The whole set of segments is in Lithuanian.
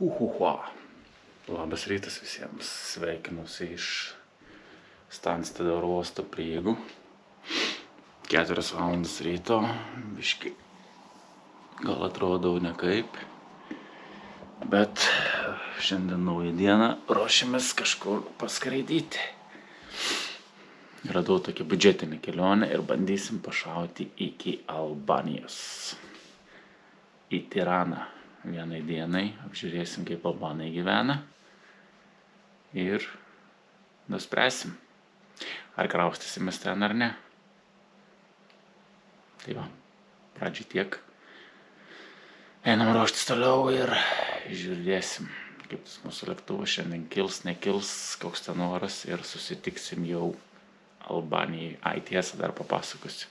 Labas rytas visiems, sveikinusi iš Stanstedo oro uosto prieigų. 4 valandas ryto, biški gal atrodau nekaip, bet šiandien nauja diena, ruošiamės kažkur paskraidyti. Radau tokią biudžetinę kelionę ir bandysim pašauti iki Albanijos. Į Tiraną vienai dienai, apžiūrėsim kaip albanai gyvena ir nuspręsim, ar kraustysimės ten ar ne. Tai va, pradžiai tiek. Einam ruoštis toliau ir žiūrėsim, kaip tas mūsų lėktuvas šiandien kils, nekils, koks ten oras ir susitiksim jau Albanijai. Ai, tiesą dar papasakosiu,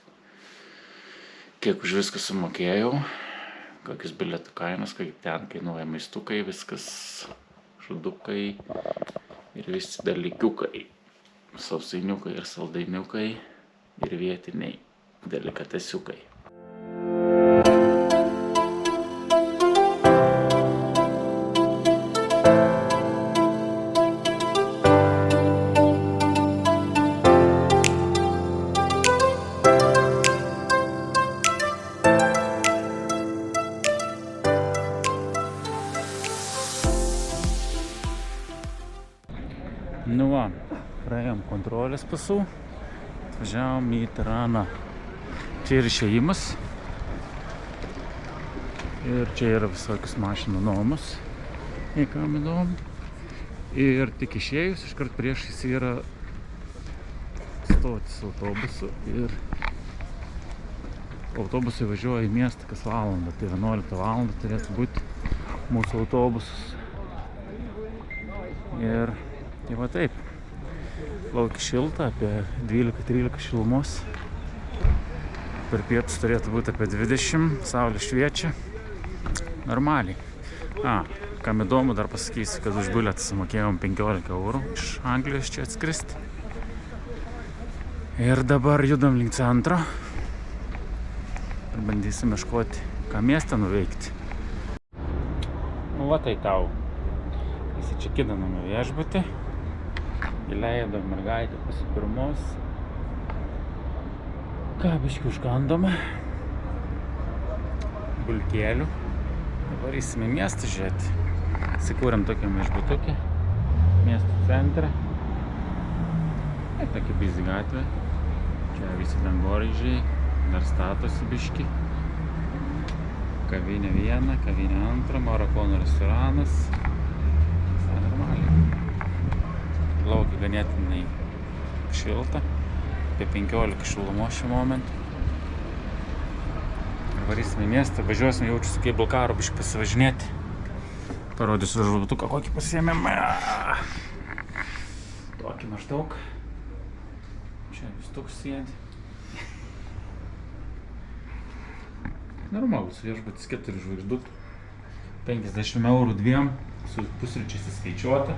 kiek už viską sumokėjau, kokius bilietų kainos, kaip ten kainuoja maistukai, viskas šudukai ir visi dalykiukai, sausainiukai ir saldainiukai ir vietiniai delikatesiukai. Nu va, praėjom kontrolės pasų, atvažiavom į Tiraną. Čia ir išėjimas. Ir čia yra visokius mašinų nuomos, jei kam įdomu. Ir tik išėjus, iškart priešais yra stotis autobusu. Ir autobusai važiuoja į miestą kas valandą. Tai 11 valandą turėtų būti mūsų autobusas. Ir tai va taip, laukia šilta, apie 12-13 šilumos. Per pietus turėtų būti apie 20, saulė šviečia. Normaliai. Kam įdomu, dar pasakysiu, kad už bilietą sumokėjom 15 eurų iš Anglijos čia atskristi. Ir dabar judam link centro. Ir bandysim ieškoti, ką miestą nuveikti. Nu va tai tau. Įsičekiname viešbutį. Įleido mergaitę pasipirmos. Ką biškį užkandome. Bulkėlių. Dabar įsime miestą žiūrėti. Įsikūrėm tokiam viešbutukį. Miesto centre. Tokia busy gatvė. Čia visi dangoraižiai. Dar statosi biškį. Kavinė 1, kavinė 2, Marakono restoranas. Visai normaliai. Laukia ganėtinai šilta, apie 15 šilumos šiuo momentu. Ir varysim į miestą, važiuosim jaučiu su cable caru biškį pasivažinėti. Parodysiu viešbutuką, kokį pasiėmėm. Tokį maždaug. Čia vis toks sėdi. Normalus viešbutis, 4 žvaigždutų. 50 eurų 2, su pusryčiais įskaičiuota.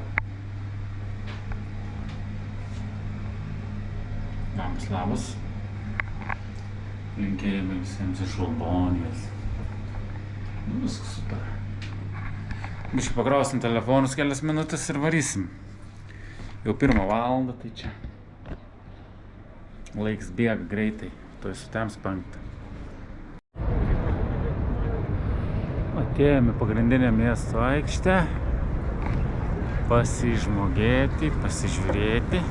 Labas. Linkėjimai visiems iš Albanijos. Viskas super. Biškį pakrausim telefonus kelias minutės ir varysim. Jau 1 valandą, tai čia. Laiks bėga greitai. Tuoj sutems 5. Atėjome pagrindinę miesto aikštę. Pasižmogėti, pasižiūrėti.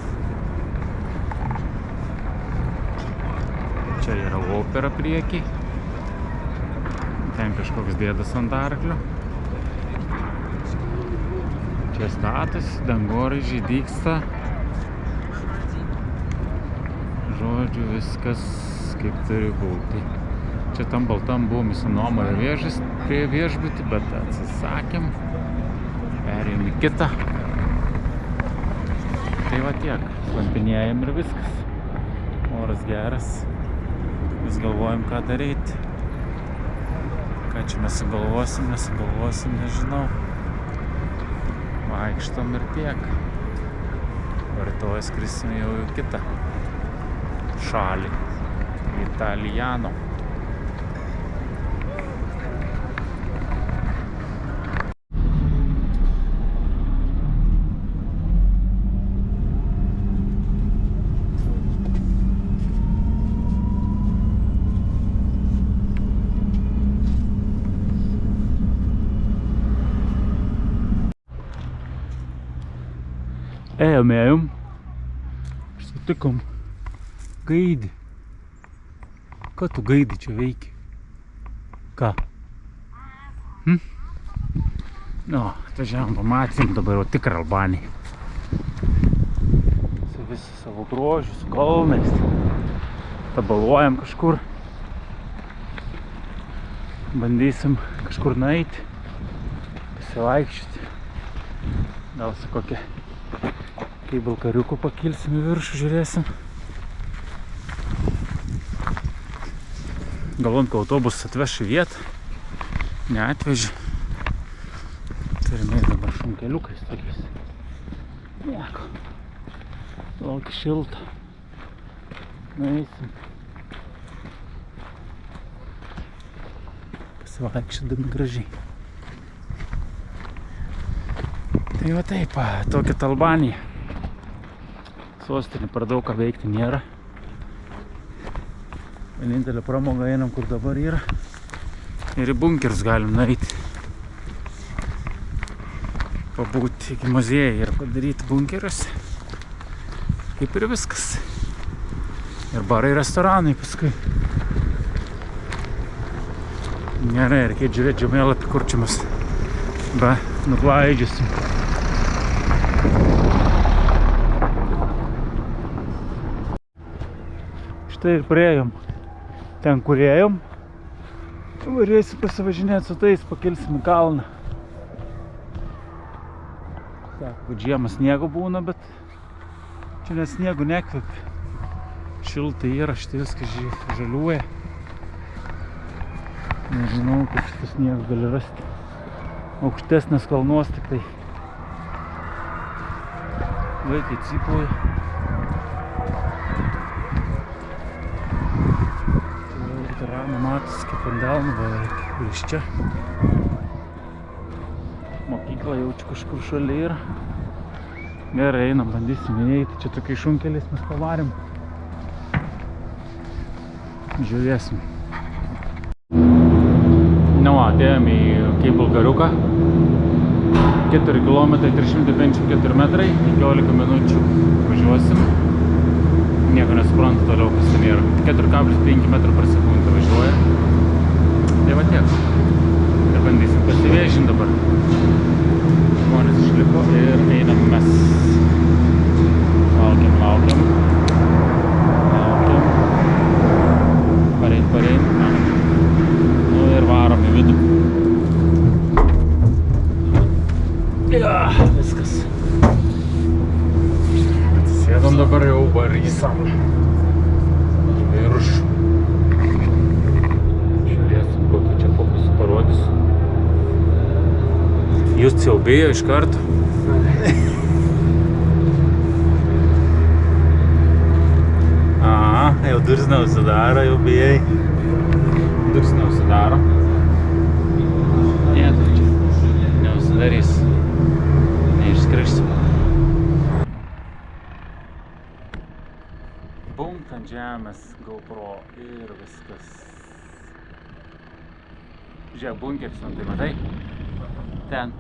Čia yra opera priekį. Ten kažkoks dėdas ant arklio. Čia statosi, dangoraižiai dygsta. Žodžiu, viskas kaip turi būti. Čia tam baltam buvom įsinuomoję prie viešbutį, bet atsisakėm. Perėjom į kitą. Tai va tiek. Slampinėjom ir viskas. Oras geras. Vis galvojam, ką daryti. Ką čia mes sugalvosim, nežinau. Vaikštom ir tiek. Rytoj skrisim jau į kitą šalį. Italijano. Ėjom. Sutikom gaidį. Ką tu gaidį čia veiki? Ką? Nu, atvažiavom, pamatėm dabar jau tikrą Albaniją. Su visų savo grožiu, su kalnais. Tabaluojam kažkur. Bandysim kažkur nueiti, pasivaikščioti. Gal su kokia kaibalkariuku pakilsim į viršų, žiūrėsim. Galvojom, kad autobus atveš į vietą. Neatvežė. Turime dabar šunkeliukais tokiais. Nieko. Laukia šilta. Nueisim. Pasivaikščiodami gražiai. Tai va taip, tokia Albanija. Sostinė per daug ką veikti nėra. Vienintelė pramoga einam, kur dabar yra. Ir į bunkerius galim nueiti. Pabūti iki muziejai ir padaryti bunkerius. Kaip ir viskas. Ir barai, restoranai paskui. Gerai, reikia žiūrėti žemėlapį, kur čia mes nuklaidžiusim. Štai ir priėjom ten, kur ėjom. Varėsim pasivažinėti su tais, pakilsim į kalną. Sako, kad žiemą sniego būna, bet čia net sniego nekvepia. Šiltai yra, štai viskas žaliuoja. Nežinau, kaip šitas sniegas gali rasti. Aukštesnės kalnuos tik tai. Vaikai cypuoja. Ramiai matosi, kaip ant delno beveik iš čia. Mokykla jaučiu kažkur šalia yra. Gerai, einam, bandysim įeiti. Čia tokiais šunkeliais mes pavarėm. Žiūrėsim. Nu, atėjom į Kaibalkariuką. 4 km 354 metrai, 15 minučių važiuosim. Nieko nesuprantu toliau, kas ten yra. 4,5 metrų per sekundę važiuoja. Tai va tiek. Ir bandysim pasivėžinti dabar. Žmonės išliko ir einam mes. Laukiam. Parein. Nu ir varom į vidų. Ja, viskas. Atsisėdom dabar jau varysam. Virš. Žiūrėsim, kokį čia fokusą parodys. Jūs jau bijo iš karto. Aha, jau duris neužsidaro, jau bijai. Duris neužsidaro. Ne, tai čia neužsidarys. Neišskrišsim. Bumpt ant žemės GoPro ir viskas. Žiūrėk, bunkeris, tai matai? Ten.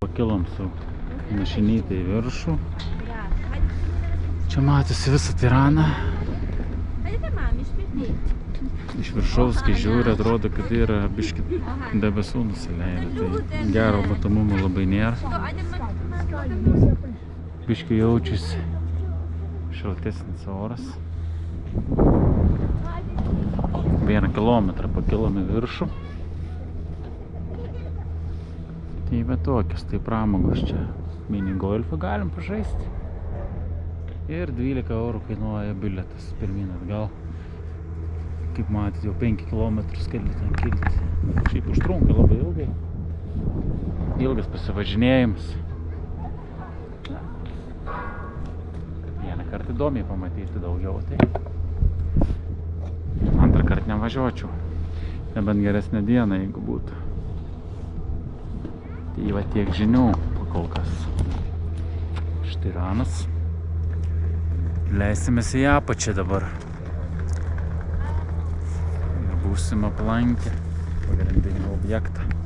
Pakilom su mašinyte į viršų. Čia matosi visą Tiraną. Iš viršaus, kai žiūri, atrodo, kad yra biški debesų nusileidę. Tai gero matomumo labai nėra. Biški jaučiasi šaltesnis oras. 1 kilometrą pakilom į viršų. Tai va tokios, tai pramogos čia. Mini golfą galim pažaisti. Ir 12 eurų kainuoja bilietas pirmyn atgal. Kaip matėt, jau 5 kilometrus gali ten kilti. Šiaip užtrunka labai ilgai. Ilgas pasivažinėjimas. Vieną kartą įdomiai pamatyti daugiau, tai antrą kartą nevažiuočiau. Nebent geresnė diena, jeigu būtų. Tai va tiek žinių kol kas. Štiranas. Leisimės į apačią dabar. Būsim aplankę pagrindinį objektą.